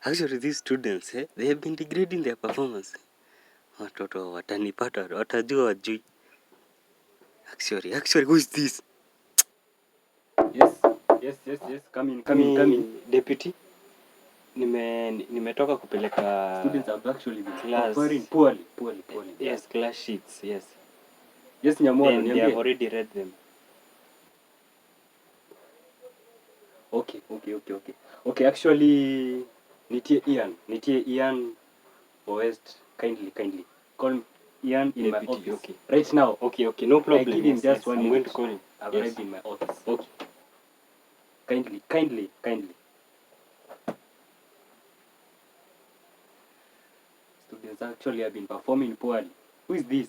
Actually these students they have been degrading their performance. Watoto watanipata, watajua wajui. Actually who is this? Yes. Come in. Deputy. Nimetoka kupeleka Students have actually been class poorly. Yes, class sheets. Yes. Yes, Nyamwalo, They have already read them. Okay, actually nitie Ian for West kindly. Call Ian in my office. Okay. Right now. Okay, no problem. I give him just 1 minute. I'm going to call him. I've arrived in my office. Okay. Kindly. Students actually have been performing poorly. Who is this?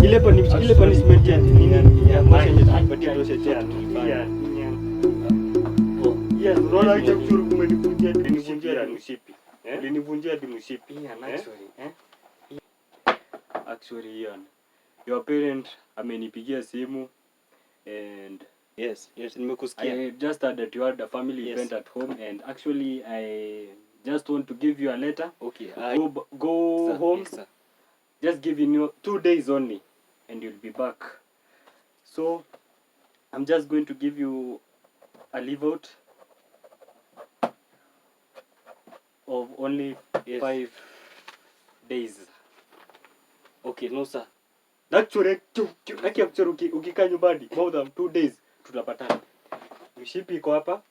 Ile punishment ya nini ya motion tulipatia dosha tena. Yes, unaona hicho kuchuru kumenivunjia mshipi. Ulinivunjia mshipi. Actually, Ian, your parent amenipigia simu and Yes, nimekusikia. I just heard that you had a family event at home, and actually I just want to give you a letter. Okay. Go home. Yes, sir. Just giving you 2 days only and you'll be back. So I'm just going to give you a leave out of only 5 days. Okay, no sir. Actually, ukikaa nyumbani more than 2 days tutapatana. Mshipi iko hapa,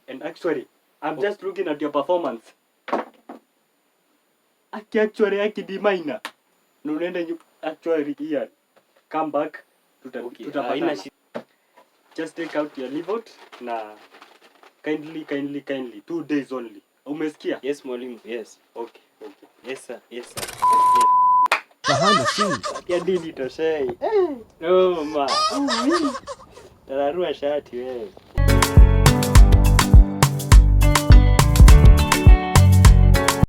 and actually I'm just looking at your performance. Actually D minor. Nunaenda actually Ian. Come back. Tutapatana. Just take out your leave out na kindly 2 days only. Umesikia? Yes, mwalimu. Yes. Okay. Yes, sir. Behind the scenes. Ya dini toshei. No ma. Tararua shati wewe.